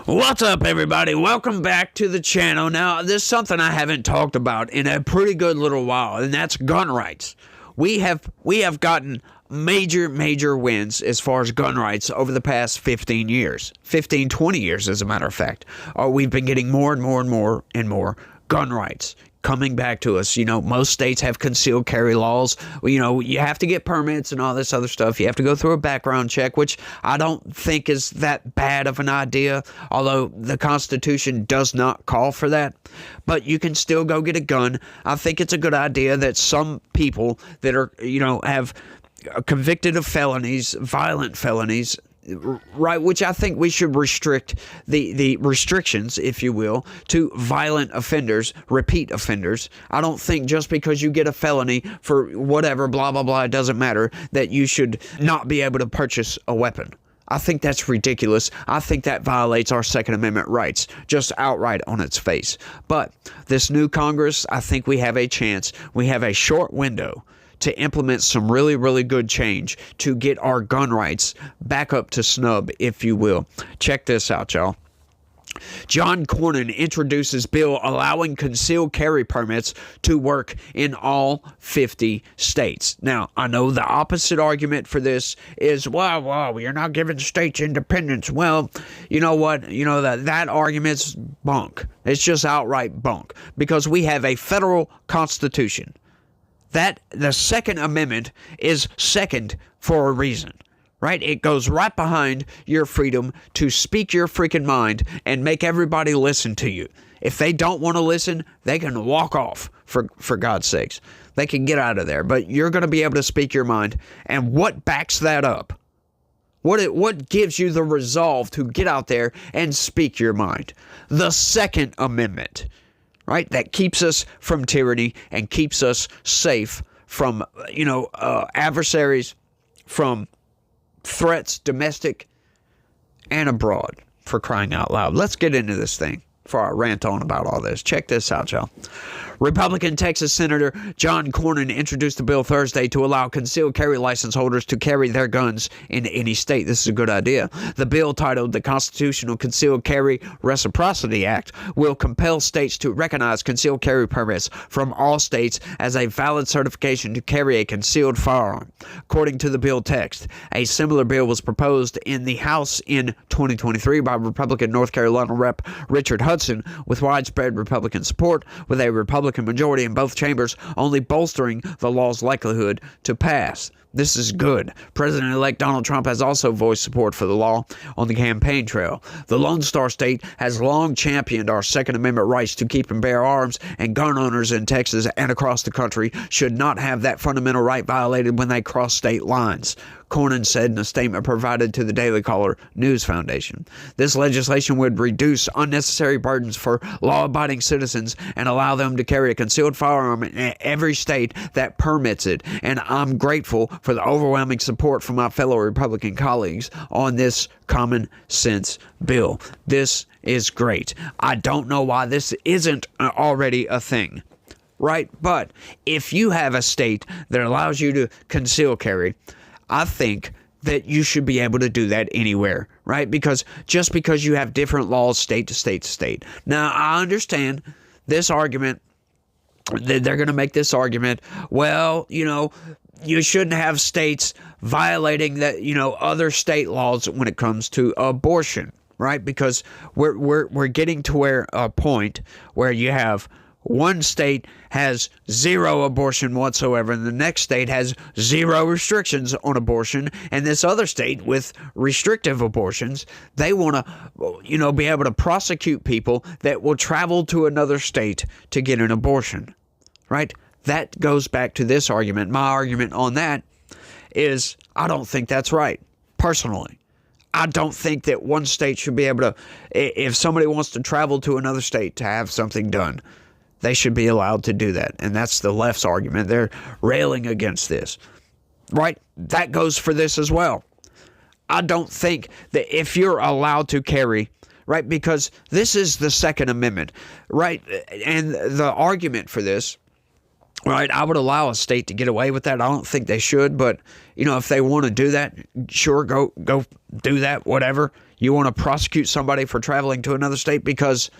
What's up, everybody? Welcome back to the channel. Now, there's something I haven't talked about in a pretty good little while, and that's gun rights. We have gotten major wins as far as gun rights over the past 20 years, as a matter of fact. We've been getting more and more gun rights coming back to us. You know, most states have concealed carry laws. You know, you have to get permits and all this other stuff. You have to go through a background check, which I don't think is that bad of an idea, although the Constitution does not call for that. But you can still go get a gun. I think it's a good idea that some people that are, have convicted of felonies, violent felonies, right, which I think we should restrict the restrictions, if you will, to violent offenders, repeat offenders. I don't think just because you get a felony for whatever, blah, blah, blah, it doesn't matter, that you should not be able to purchase a weapon. I think that's ridiculous. I think that violates our Second Amendment rights, just outright on its face. But this new Congress, I think we have a chance. We have a short window to implement some really good change to get our gun rights back up to snub, if you will. Check this out, y'all. John Cornyn introduces bill allowing concealed carry permits to work in all 50 states. Now, I know the opposite argument for this is, well, you're not giving states independence. Well, you know what? You know that argument's bunk. It's just outright bunk, because we have a federal constitution. That the Second Amendment is second for a reason, right? It goes right behind your freedom to speak your freaking mind and make everybody listen to you. If they don't want to listen, they can walk off, for God's sakes. They can get out of there, but you're going to be able to speak your mind. And what backs that up? What gives you the resolve to get out there and speak your mind? The Second Amendment. Right? That keeps us from tyranny and keeps us safe from, adversaries, from threats, domestic and abroad, for crying out loud. Let's get into this thing before I rant on about all this. Check this out, y'all. Republican Texas Senator John Cornyn introduced a bill Thursday to allow concealed carry license holders to carry their guns in any state. This is a good idea. The bill, titled the Constitutional Concealed Carry Reciprocity Act, will compel states to recognize concealed carry permits from all states as a valid certification to carry a concealed firearm. According to the bill text, a similar bill was proposed in the House in 2023 by Republican North Carolina Rep. Richard Hudson, with widespread Republican support, with a Republican majority in both chambers, only bolstering the law's likelihood to pass. This is good. President-elect Donald Trump has also voiced support for the law on the campaign trail. The Lone Star State has long championed our Second Amendment rights to keep and bear arms, and gun owners in Texas and across the country should not have that fundamental right violated when they cross state lines, Cornyn said in a statement provided to the Daily Caller News Foundation. This legislation would reduce unnecessary burdens for law-abiding citizens and allow them to carry a concealed firearm in every state that permits it, and I'm grateful for the overwhelming support from my fellow Republican colleagues on this common sense bill. This is great. I don't know why this isn't already a thing, right? But if you have a state that allows you to conceal carry, I think that you should be able to do that anywhere, right? Because just because you have different laws state to state to state. Now, I understand this argument. They're going to make this argument, well, you shouldn't have states violating that, other state laws when it comes to abortion, right? Because we're getting to a point where you have one state has zero abortion whatsoever, and the next state has zero restrictions on abortion, and this other state with restrictive abortions, they want to, be able to prosecute people that will travel to another state to get an abortion, right? That goes back to this argument. My argument on that is I don't think that's right, personally. I don't think that one state should be able to, if somebody wants to travel to another state to have something done, they should be allowed to do that. And that's the left's argument. They're railing against this, right? That goes for this as well. I don't think that if you're allowed to carry, right, because this is the Second Amendment, right? And the argument for this, right, I would allow a state to get away with that. I don't think they should, but, if they want to do that, sure, go do that, whatever. You want to prosecute somebody for traveling to another state? Because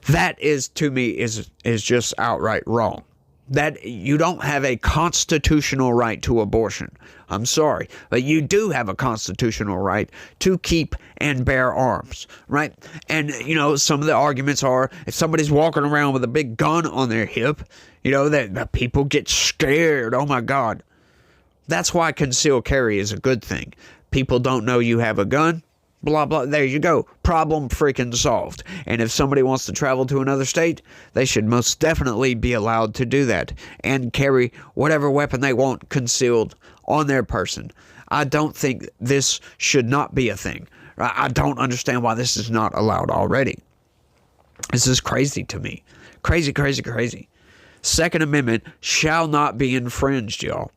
that is, to me, is just outright wrong. That you don't have a constitutional right to abortion. I'm sorry, but you do have a constitutional right to keep and bear arms, right? And, some of the arguments are, if somebody's walking around with a big gun on their hip, that people get scared. Oh my God. That's why concealed carry is a good thing. People don't know you have a gun. Blah, blah. There you go. Problem freaking solved. And if somebody wants to travel to another state, they should most definitely be allowed to do that and carry whatever weapon they want concealed on their person. I don't think this should not be a thing. I don't understand why this is not allowed already. This is crazy to me. Crazy, crazy, crazy. Second Amendment shall not be infringed, y'all.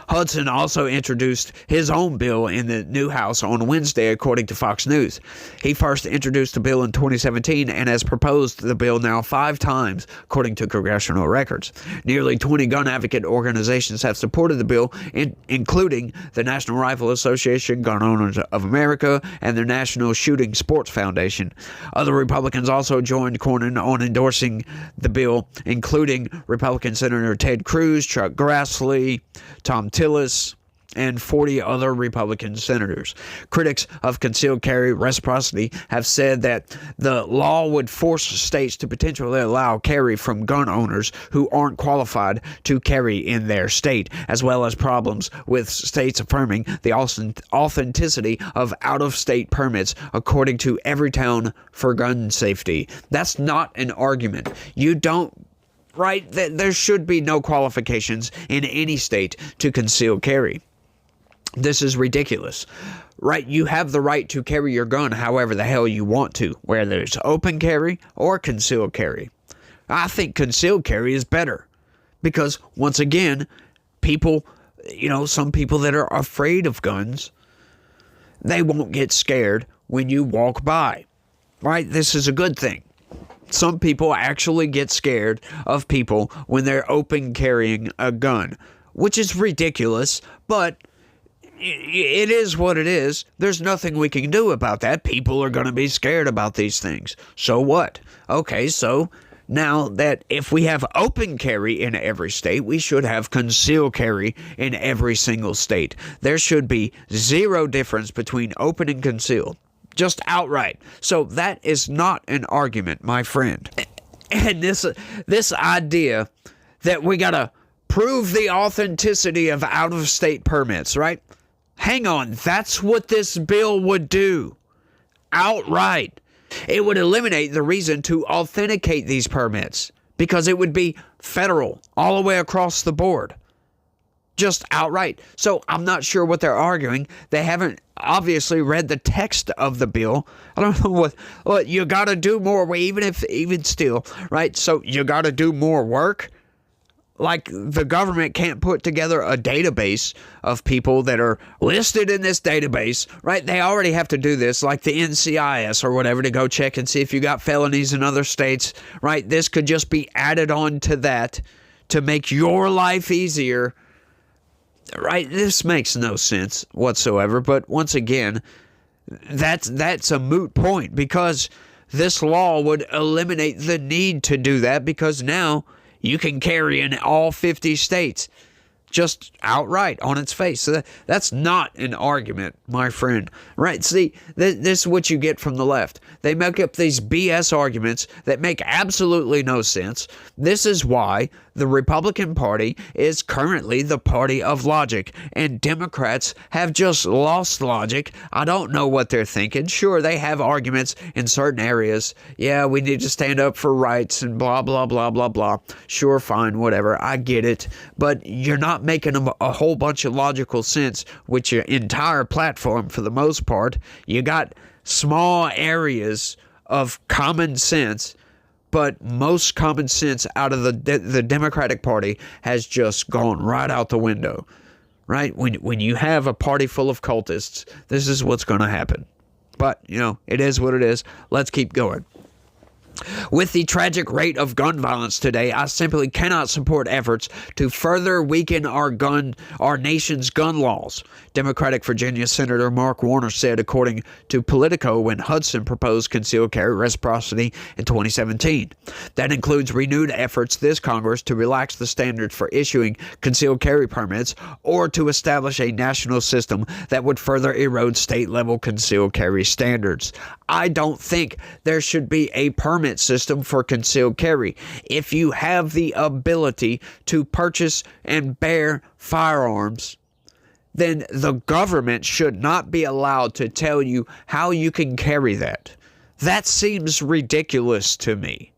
Hudson also introduced his own bill in the new House on Wednesday, according to Fox News. He first introduced the bill in 2017 and has proposed the bill now 5 times, according to congressional records. Nearly 20 gun advocate organizations have supported the bill, including the National Rifle Association, Gun Owners of America, and the National Shooting Sports Foundation. Other Republicans also joined Cornyn on endorsing the bill, including Republican Senator Ted Cruz, Chuck Grassley, Tom Tillis, and 40 other Republican senators. Critics of concealed carry reciprocity have said that the law would force states to potentially allow carry from gun owners who aren't qualified to carry in their state, as well as problems with states affirming the authenticity of out-of-state permits, according to Everytown for Gun Safety. That's not an argument. You don't Right? There should be no qualifications in any state to conceal carry. This is ridiculous. Right? You have the right to carry your gun however the hell you want to, whether it's open carry or concealed carry. I think concealed carry is better because, once again, people, some people that are afraid of guns, they won't get scared when you walk by. Right? This is a good thing. Some people actually get scared of people when they're open carrying a gun, which is ridiculous, but it is what it is. There's nothing we can do about that. People are going to be scared about these things. So what? Okay, so now that if we have open carry in every state, we should have concealed carry in every single state. There should be zero difference between open and concealed. Just outright. So that is not an argument, my friend. And this idea that we got to prove the authenticity of out-of-state permits, right? Hang on. That's what this bill would do. Outright. It would eliminate the reason to authenticate these permits because it would be federal all the way across the board. Just outright. So I'm not sure what they're arguing. They haven't obviously read the text of the bill. I don't know what you got to do more, even still, right? So you got to do more work. Like the government can't put together a database of people that are listed in this database, right? They already have to do this, like the NCIS or whatever, to go check and see if you got felonies in other states, right? This could just be added on to that to make your life easier. Right, this makes no sense whatsoever, but once again, that's a moot point because this law would eliminate the need to do that because now you can carry in all 50 states just outright on its face. So that's not an argument, my friend. Right, see, this is what you get from the left. They make up these BS arguments that make absolutely no sense. This is why the Republican Party is currently the party of logic, and Democrats have just lost logic. I don't know what they're thinking. Sure, they have arguments in certain areas. Yeah, we need to stand up for rights and blah, blah, blah, blah, blah. Sure, fine, whatever. I get it. But you're not making a whole bunch of logical sense with your entire platform for the most part. You got small areas of common sense, but most common sense out of the Democratic Party has just gone right out the window, right? When you have a party full of cultists, this is what's going to happen. But, it is what it is. Let's keep going. With the tragic rate of gun violence today, I simply cannot support efforts to further weaken our nation's gun laws, Democratic Virginia Senator Mark Warner said, according to Politico, when Hudson proposed concealed carry reciprocity in 2017. That includes renewed efforts this Congress to relax the standards for issuing concealed carry permits or to establish a national system that would further erode state-level concealed carry standards. I don't think there should be a permit system for concealed carry. If you have the ability to purchase and bear firearms, then the government should not be allowed to tell you how you can carry that. That seems ridiculous to me.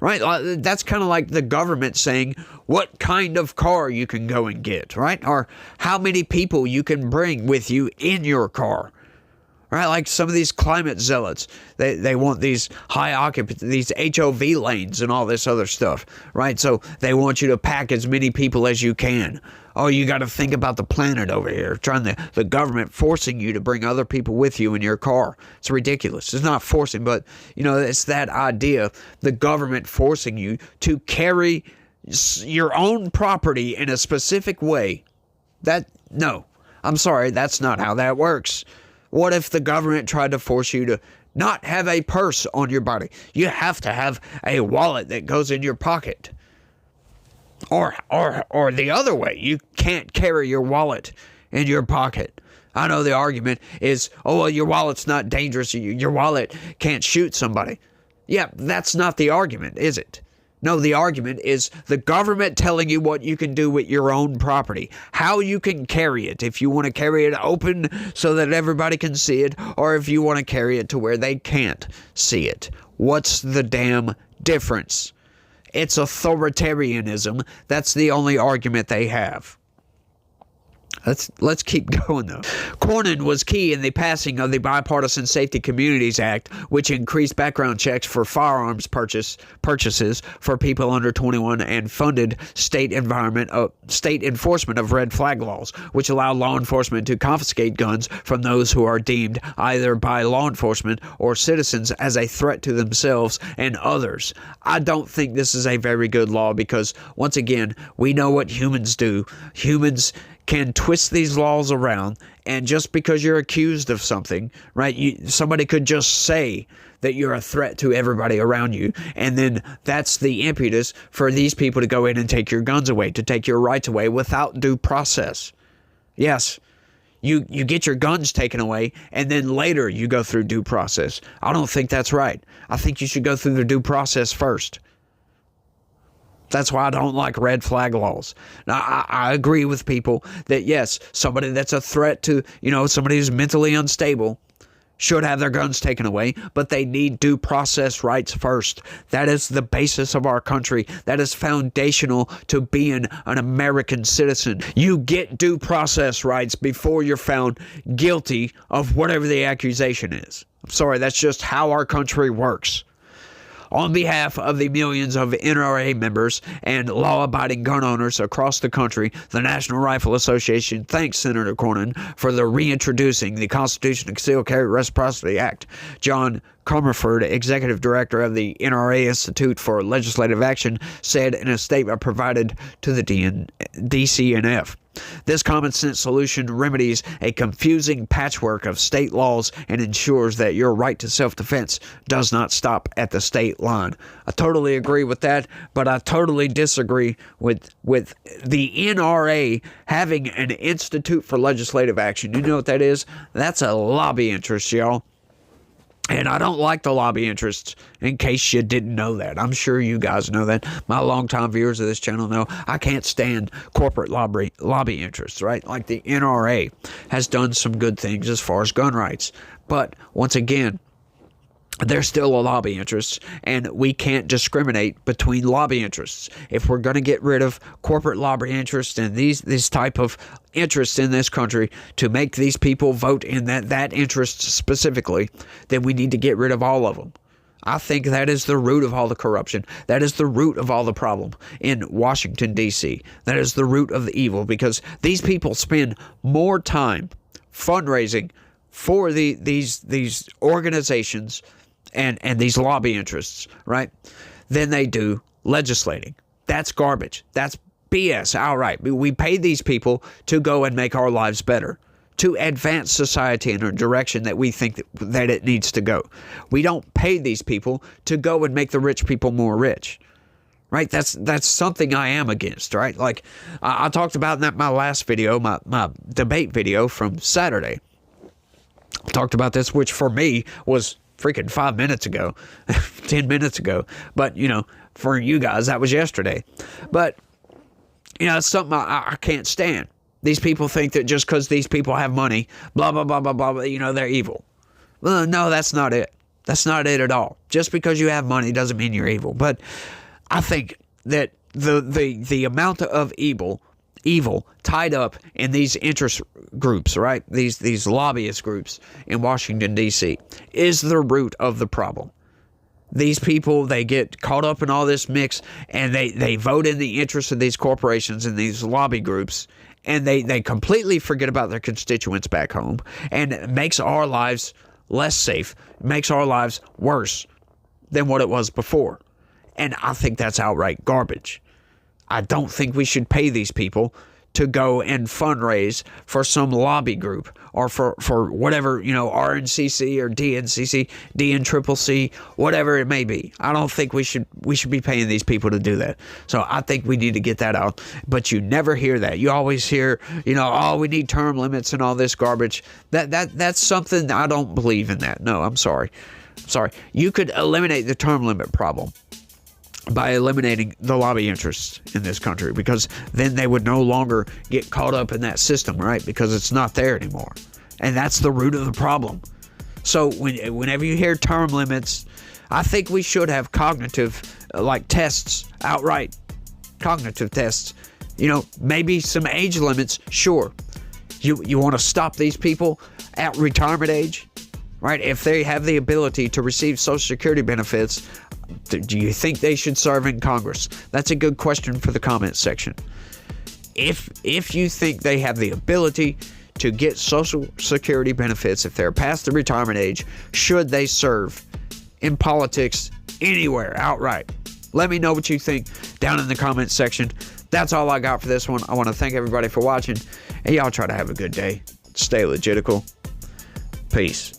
Right? That's kind of like the government saying what kind of car you can go and get, right? Or how many people you can bring with you in your car. Right, like some of these climate zealots, they want these high occupancy, these HOV lanes and all this other stuff, right? So they want you to pack as many people as you can. Oh, you got to think about the planet over here, the government forcing you to bring other people with you in your car. It's ridiculous. It's not forcing, but, it's that idea, the government forcing you to carry your own property in a specific way. No, I'm sorry, that's not how that works. What if the government tried to force you to not have a purse on your body? You have to have a wallet that goes in your pocket. Or the other way, you can't carry your wallet in your pocket. I know the argument is, oh, well, your wallet's not dangerous. Your wallet can't shoot somebody. Yeah, that's not the argument, is it? No, the argument is the government telling you what you can do with your own property, how you can carry it, if you want to carry it open so that everybody can see it, or if you want to carry it to where they can't see it. What's the damn difference? It's authoritarianism. That's the only argument they have. Let's keep going, though. Cornyn was key in the passing of the Bipartisan Safety Communities Act, which increased background checks for firearms purchases for people under 21 and funded state enforcement of red flag laws, which allow law enforcement to confiscate guns from those who are deemed either by law enforcement or citizens as a threat to themselves and others. I don't think this is a very good law because, once again, we know what humans do. Humans can twist these laws around, and just because you're accused of something, right, somebody could just say that you're a threat to everybody around you, and then that's the impetus for these people to go in and take your guns away, to take your rights away without due process. Yes, you get your guns taken away, and then later you go through due process. I don't think that's right. I think you should go through the due process first. That's why I don't like red flag laws. Now, I agree with people that, yes, somebody that's a threat to, somebody who's mentally unstable should have their guns taken away, but they need due process rights first. That is the basis of our country. That is foundational to being an American citizen. You get due process rights before you're found guilty of whatever the accusation is. I'm sorry, that's just how our country works. On behalf of the millions of NRA members and law-abiding gun owners across the country, the National Rifle Association thanks Senator Cornyn for reintroducing the Constitutional Concealed Carry Reciprocity Act. John Comerford, executive director of the NRA Institute for Legislative Action, said in a statement provided to the DCNF. This common-sense solution remedies a confusing patchwork of state laws and ensures that your right to self-defense does not stop at the state line. I totally agree with that, but I totally disagree with the NRA having an Institute for Legislative Action. You know what that is? That's a lobby interest, y'all. And I don't like the lobby interests, in case you didn't know that. I'm sure you guys know that. My longtime viewers of this channel know I can't stand corporate lobby interests, right? Like the NRA has done some good things as far as gun rights. But once again, there's still a lobby interest, and we can't discriminate between lobby interests. If we're going to get rid of corporate lobby interests and these type of interests in this country to make these people vote in that interest specifically, then we need to get rid of all of them. I think that is the root of all the corruption. That is the root of all the problem in Washington, D.C. That is the root of the evil, because these people spend more time fundraising for these organizations and these lobby interests, right, than they do legislating. That's garbage. That's BS outright. We pay these people to go and make our lives better, to advance society in a direction that we think that it needs to go. We don't pay these people to go and make the rich people more rich. Right? That's something I am against, right? Like I talked about in my last video, my debate video from Saturday. I talked about this, which for me was freaking 5 minutes ago, 10 minutes ago. But, you know, for you guys, that was yesterday. But, you know, it's something I can't stand. These people think that just because these people have money, blah, blah, blah, blah, blah, you know, they're evil. Well, no, that's not it. That's not it at all. Just because you have money doesn't mean you're evil. But I think that the amount of evil tied up in these interest groups, right? These lobbyist groups in Washington, D.C. is the root of the problem. These people, they get caught up in all this mix, and they vote in the interest of these corporations and these lobby groups, and they completely forget about their constituents back home, and it makes our lives less safe, makes our lives worse than what it was before. And I think that's outright garbage. I don't think we should pay these people to go and fundraise for some lobby group or for whatever, you know, RNCC or DNCC, DNCCC, whatever it may be. I don't think we should be paying these people to do that. So I think we need to get that out. But you never hear that. You always hear, you know, oh, we need term limits and all this garbage. That's something I don't believe in that. No, I'm sorry. You could eliminate the term limit problem by eliminating the lobby interests in this country, because then they would no longer get caught up in that system, right? Because it's not there anymore. And that's the root of the problem. So whenever you hear term limits, I think we should have cognitive, like tests, outright cognitive tests. You know, maybe some age limits, sure. You want to stop these people at retirement age, right? If they have the ability to receive Social Security benefits, do you think they should serve in Congress? That's a good question for the comment section. If you think they have the ability to get Social Security benefits, if they're past the retirement age, should they serve in politics anywhere outright? Let me know what you think down in the comment section. That's all I got for this one. I want to thank everybody for watching, and y'all try to have a good day. Stay legitical. Peace.